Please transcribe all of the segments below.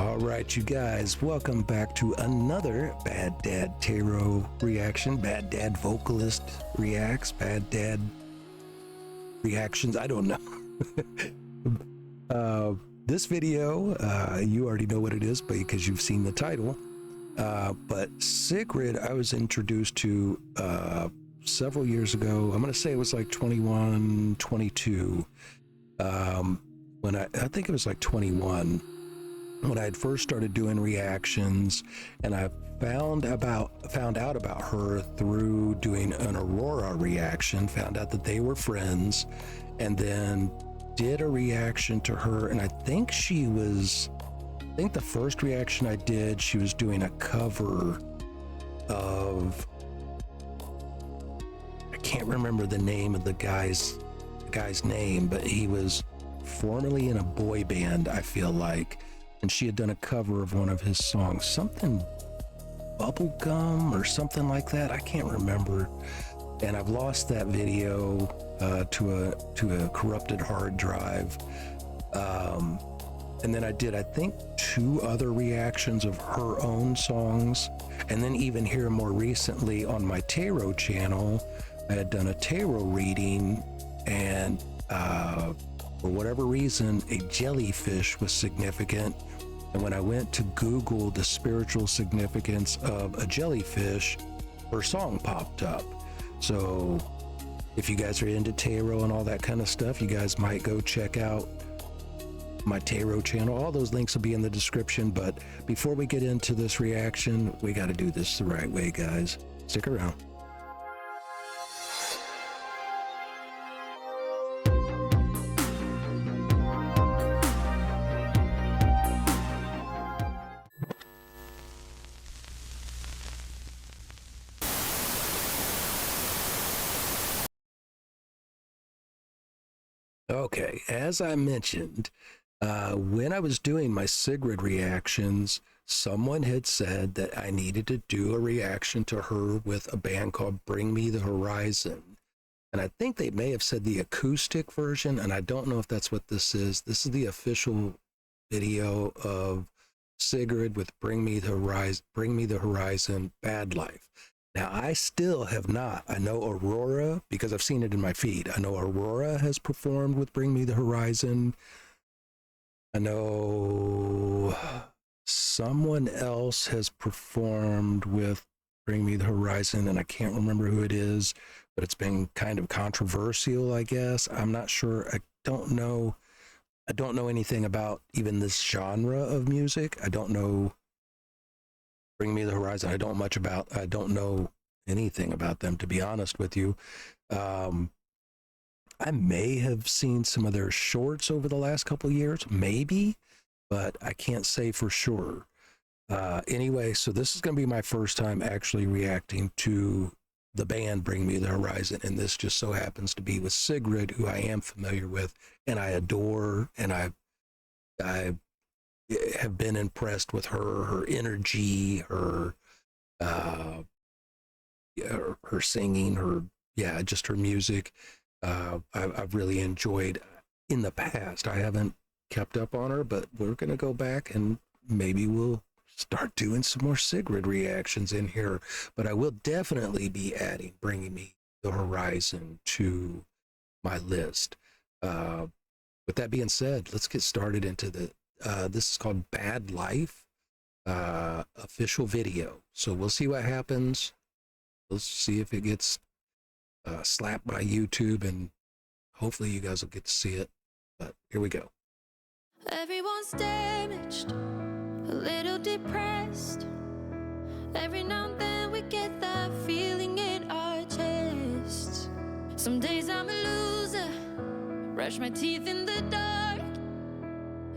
All right, you guys, welcome back to another Bad Dad Tarot reaction. Bad Dad Vocalist reacts, Bad Dad reactions. I don't know. This video, you already know what it is because you've seen the title. But Sigrid, I was introduced to several years ago. I'm going to say it was like 21, 22. When I think it was like 21. When I had first started doing reactions, and I found out about her through doing an Aurora reaction, found out that they were friends, and then did a reaction to her. And I think the first reaction I did, she was doing a cover of, I can't remember the name of the guy's name, but he was formerly in a boy band, I feel like. And she had done a cover of one of his songs, something bubblegum or something like that. I can't remember. And I've lost that video to a corrupted hard drive. And then I did, I think, 2 other reactions of her own songs. And then even here more recently on my tarot channel, I had done a tarot reading, and for whatever reason, a jellyfish was significant. And when I went to Google the spiritual significance of a jellyfish, her song popped up. So if you guys are into tarot and all that kind of stuff, you guys might go check out my tarot channel. All those links will be in the description. But before we get into this reaction, we got to do this the right way, guys. Stick around. Okay, as I mentioned, when I was doing my Sigrid reactions, someone had said that I needed to do a reaction to her with a band called Bring Me the Horizon. And I think they may have said the acoustic version, and I don't know if that's what this is. This is the official video of Sigrid with Bring Me the Horizon, Bad Life. Now, I still have not. I know Aurora, because I've seen it in my feed. I know Aurora has performed with Bring Me the Horizon. I know someone else has performed with Bring Me the Horizon, and I can't remember who it is, but it's been kind of controversial, I guess. I'm not sure. I don't know anything about even this genre of music. I don't know Bring Me the Horizon. I don't know anything about them, to be honest with you. I may have seen some of their shorts over the last couple of years, maybe, but I can't say for sure. Anyway, so this is going to be my first time actually reacting to the band Bring Me the Horizon, and this just so happens to be with Sigrid, who I am familiar with, and I adore, and I have been impressed with her energy, her singing, just her music. I've really enjoyed in the past. I haven't kept up on her, but we're going to go back and maybe we'll start doing some more Sigrid reactions in here. But I will definitely be adding Bringing Me the Horizon to my list. With that being said, let's get started into the this is called Bad Life official video. So we'll see what happens. Let's see if it gets slapped by YouTube, and hopefully you guys will get to see it. But here we go. Everyone's damaged, a little depressed. Every now and then we get that feeling in our chests. Some days I'm a loser, brush my teeth in the dark,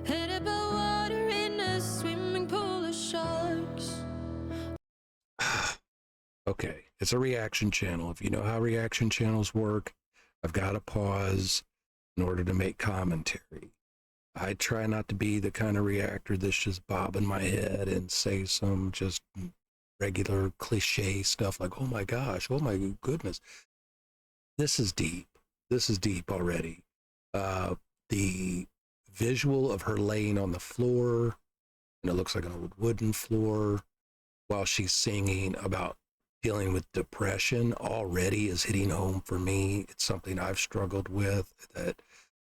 head above water in a swimming pool of sharks. Okay, it's a reaction channel. If you know how reaction channels work, I've got to pause in order to make commentary. I try not to be the kind of reactor that's just bobbing my head and say some just regular cliche stuff like, oh my gosh, oh my goodness. This is deep. This is deep already. The visual of her laying on the floor and it looks like an old wooden floor, while she's singing about dealing with depression, already is hitting home for me. It's something I've struggled with, that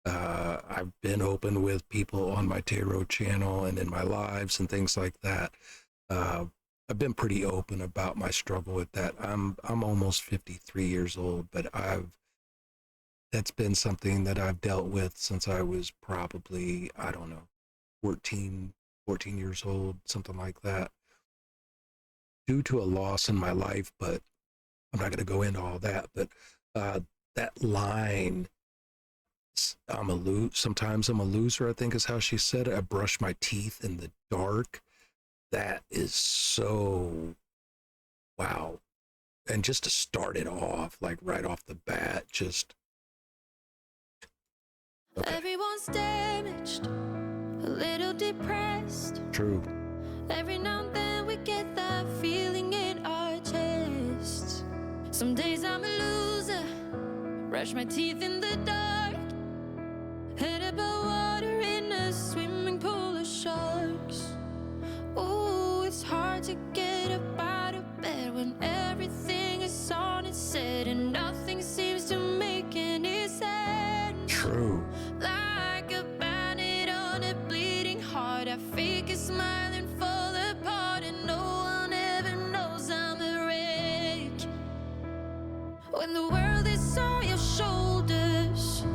I've been open with people on my tarot channel and in my lives and things like that. I've been pretty open about my struggle with that. I'm almost 53 years old, but that's been something that I've dealt with since I was probably, I don't know, 14 years old, something like that, due to a loss in my life. But I'm not going to go into all that. But that line, sometimes I'm a loser, I think is how she said it. I brush my teeth in the dark. That is so, wow. And just to start it off, like right off the bat, just, okay. Everyone's damaged, a little depressed. True. Every now and then we get that feeling in our chests. Some days I'm a loser, brush my teeth in the dark, head above water in a swimming pool of sharks. Oh, it's hard to get up out of bed when everything is on its head and nothing seems to make any sense. True. Like a bandit on a bleeding heart, I fake a smile and fall apart, and no one ever knows I'm a wreck. When the world is on your shoulders.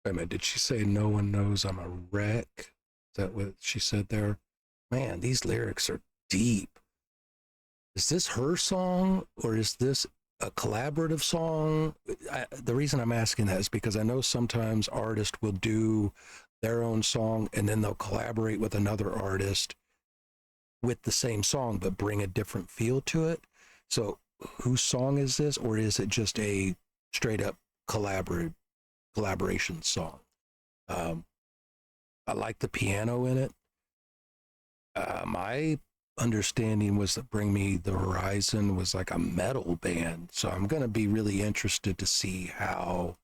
Wait a minute, did she say no one knows I'm a wreck? Is that what she said there? Man, these lyrics are deep. Is this her song, or is this a collaborative song? The reason I'm asking that is because I know sometimes artists will do their own song and then they'll collaborate with another artist with the same song but bring a different feel to it. So whose song is this, or is it just a straight up collaboration song? I like the piano in it. My understanding was that Bring Me the Horizon was like a metal band, so I'm going to be really interested to see how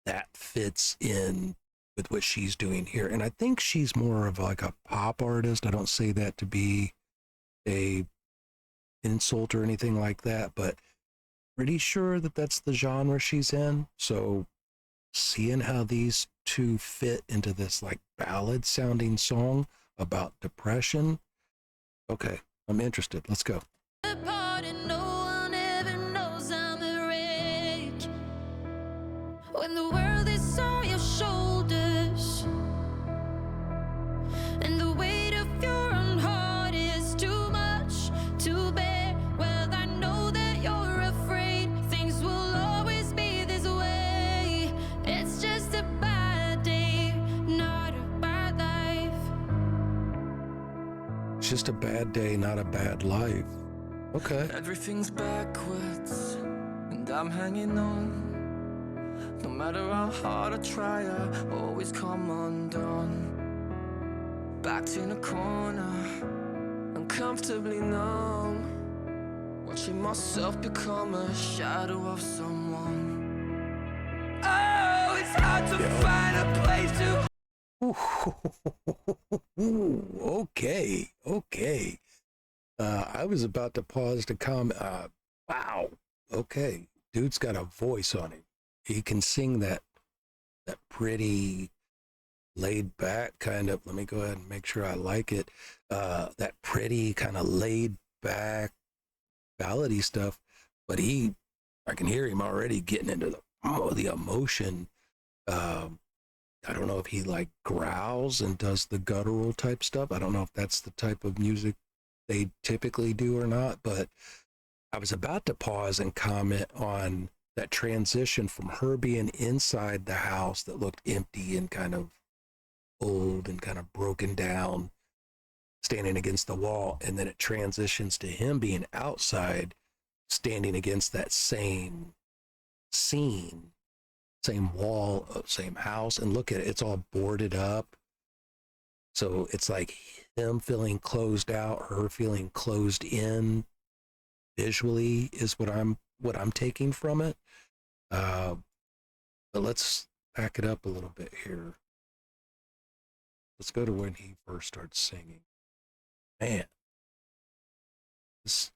that fits in with what she's doing here. And I think she's more of like a pop artist. I don't say that to be a insult or anything like that, but pretty sure that that's the genre she's in. So seeing how these two fit into this like ballad sounding song about depression, okay, I'm interested. Let's go. Apart and no one ever knows I'm a wreck. When the world is on your shoulders and the weight of your own heart is too much to bear, well, I know that you're afraid things will always be this way. It's just a bad day, not a bad life. It's just a bad day, not a bad life. Okay. Everything's backwards, and I'm hanging on. No matter how hard I try, I always come undone. Backed in a corner, uncomfortably numb, watching myself become a shadow of someone. Oh, it's hard to find a place to. Okay. I was about to pause to comment. Wow. Okay. Dude's got a voice on him. He can sing that pretty laid back kind of, let me go ahead and make sure I like it. That pretty kind of laid back ballady stuff. But I can hear him already getting into the emotion. I don't know if he like growls and does the guttural type stuff. I don't know if that's the type of music they typically do or not, but I was about to pause and comment on that transition from her being inside the house that looked empty and kind of old and kind of broken down, standing against the wall, and then it transitions to him being outside, standing against that same scene, same wall, same house, and look at it, it's all boarded up. So it's like him feeling closed out, her feeling closed in visually is what I'm taking from it. But let's back it up a little bit here. Let's go to when he first starts singing. Man,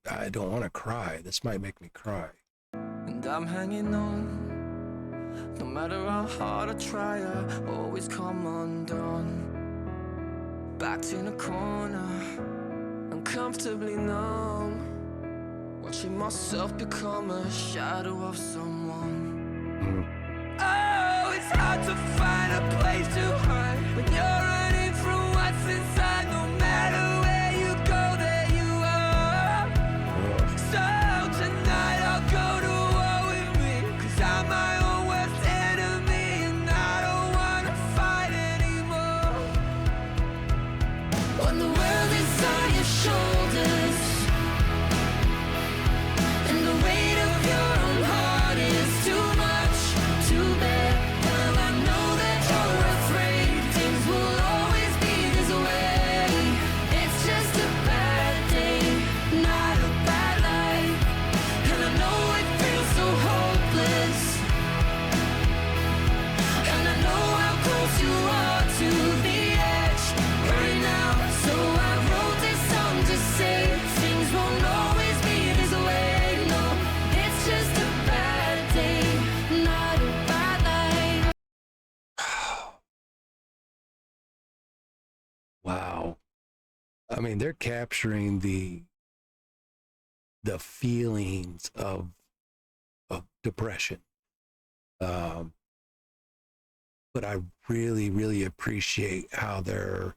I don't want to cry. This might make me cry. And I'm hanging on. No matter how hard I try, I always come undone. Backed in a corner, uncomfortably numb, watching myself become a shadow of someone. Oh, it's hard to find a place to hide when you're running from what's inside. No matter where you go, there you are. So tonight I'll go to war with me, 'cause I'm my own worst enemy, and I don't wanna fight anymore. When the world is on your shoulders and the weight of your own heart is too much to bear, well, I know that you're afraid things will always be this way. It's just a bad day, not a bad life, and I know it feels so hopeless, and I know how close you are to the edge right now. So I wrote this song to say things won't always be this way. No, it's just a bad day, not a bad life. Wow. I mean, they're capturing the feelings of depression. But I really, really appreciate how they're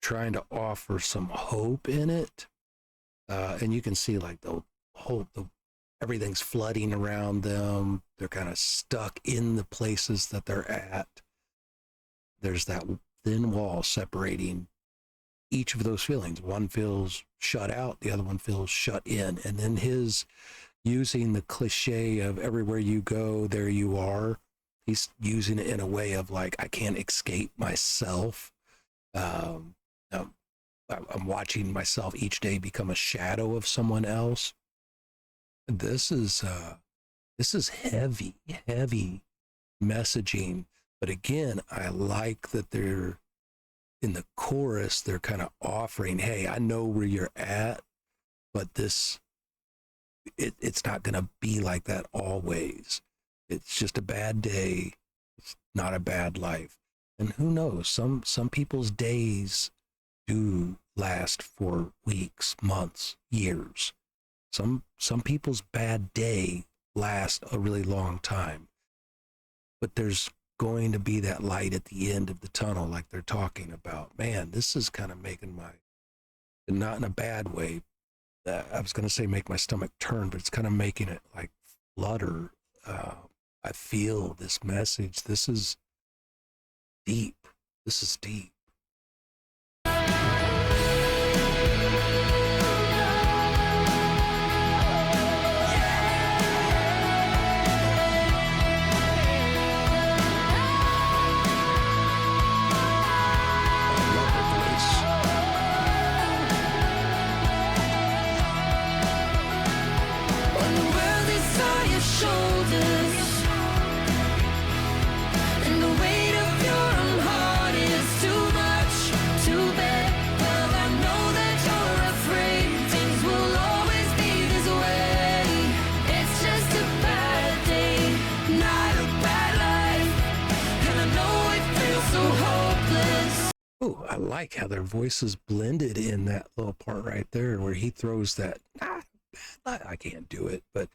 trying to offer some hope in it. And you can see like the everything's flooding around them. They're kind of stuck in the places that they're at. There's that thin wall separating each of those feelings. One feels shut out, the other one feels shut in. And then his using the cliche of everywhere you go, there you are. He's using it in a way of like, I can't escape myself. I'm watching myself each day become a shadow of someone else. This is heavy messaging. But again, I like that they're in the chorus, they're kind of offering, hey, I know where you're at, but it's not going to be like that always. It's just a bad day. It's not a bad life. And who knows, some people's days do last for weeks, months, years. Some people's bad day lasts a really long time. But there's going to be that light at the end of the tunnel like they're talking about. Man, this is kind of making not in a bad way. I was going to say make my stomach turn, but it's kind of making it like flutter. I feel this message. This is deep. This is deep. When the world is on your shoulders and the weight of your own heart is too much to bear, well, I know that you're afraid things will always be this way. It's just a bad day, not a bad life, and I know it feels so hopeless. Oh, I like how their voices blended in that little part right there where he throws that, I can't do it, but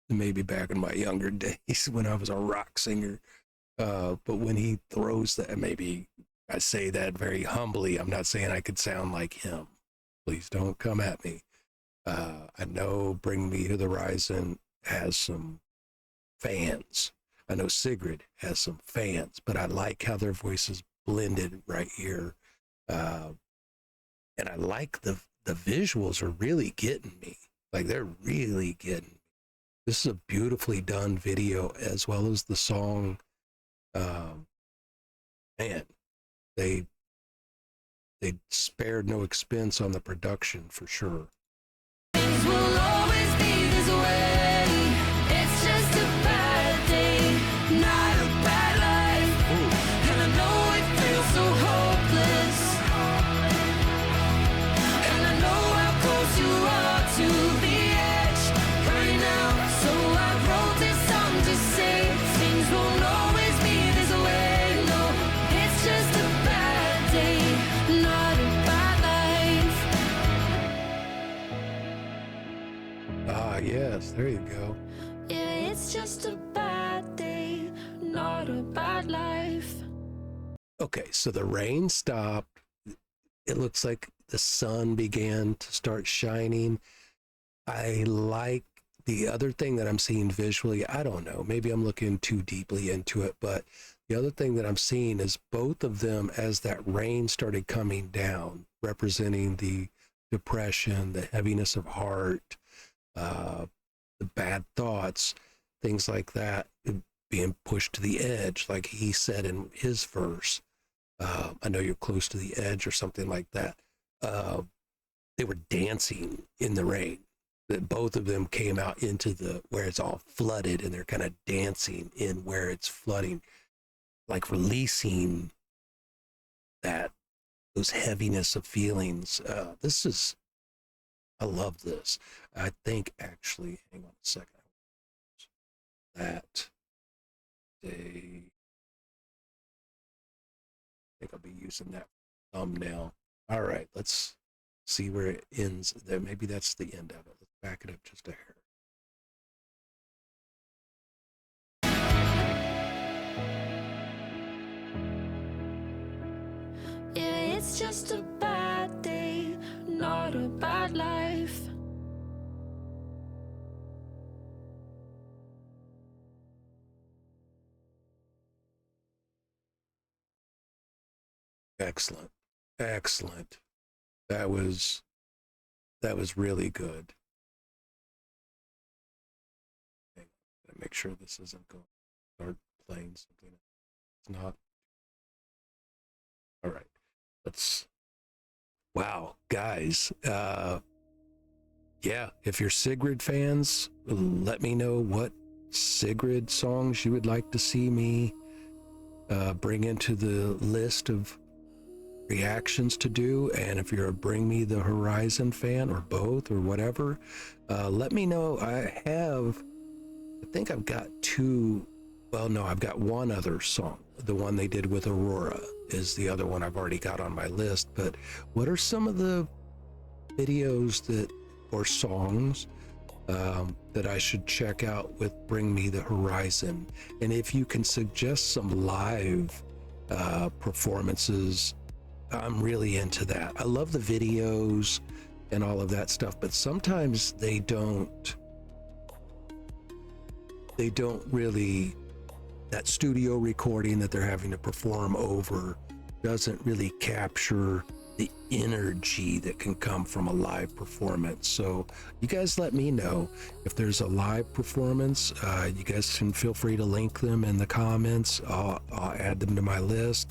maybe back in my younger days when I was a rock singer. But when he throws that, maybe I say that very humbly. I'm not saying I could sound like him. Please don't come at me. I know Bring Me to the Horizon has some fans. I know Sigrid has some fans, but I like how their voices blended right here. And I like the visuals are really getting me. Like they're really getting me. This is a beautifully done video as well as the song. Man, they spared no expense on the production for sure. Things will always be this way. It's just a bad day, not a bad life. And I know it feels so hopeless. There you go. Yeah, it's just a bad day, not a bad life. Okay, so the rain stopped. It looks like the sun began to start shining. I like the other thing that I'm seeing visually. I don't know, maybe I'm looking too deeply into it, but the other thing that I'm seeing is both of them, as that rain started coming down, representing the depression, the heaviness of heart, the bad thoughts, things like that, being pushed to the edge, like he said in his verse. I know you're close to the edge or something like that. They were dancing in the rain. That both of them came out into the where it's all flooded, and they're kind of dancing in where it's flooding, like releasing those heaviness of feelings. I love this. I think actually, hang on a second. That day, I think I'll be using that thumbnail. All right, let's see where it ends there. Maybe that's the end of it. Let's back it up just a hair. Yeah, it's just a bad day, not a bad life. Excellent. Excellent. That was really good. Okay, gotta make sure this isn't going to start playing something. It's not. All right. Wow, guys. Yeah, if you're Sigrid fans, let me know what Sigrid songs you would like to see me bring into the list of reactions to do. And if you're a Bring Me the Horizon fan, or both, or whatever, let me know. I think I've got two. Well, no, I've got one other song. The one they did with Aurora is the other one I've already got on my list. But what are some of the videos or songs that I should check out with Bring Me the Horizon? And if you can suggest some live performances, I'm really into that. I love the videos and all of that stuff, but sometimes they don't really, that studio recording that they're having to perform over doesn't really capture the energy that can come from a live performance. So you guys let me know if there's a live performance. You guys can feel free to link them in the comments. I'll add them to my list.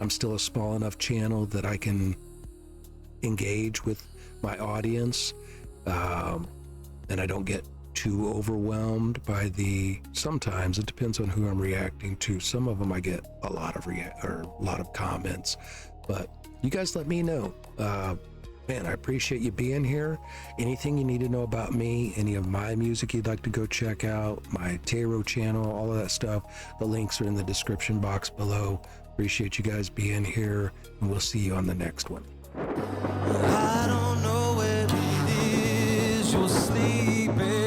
I'm still a small enough channel that I can engage with my audience, and I don't get too overwhelmed by sometimes it depends on who I'm reacting to. Some of them I get a lot of comments, but you guys let me know. Man, I appreciate you being here. Anything you need to know about me, any of my music you'd like to go check out, my tarot channel, all of that stuff, the links are in the description box below. Appreciate you guys being here, and we'll see you on the next one. I don't know where it is you're sleeping.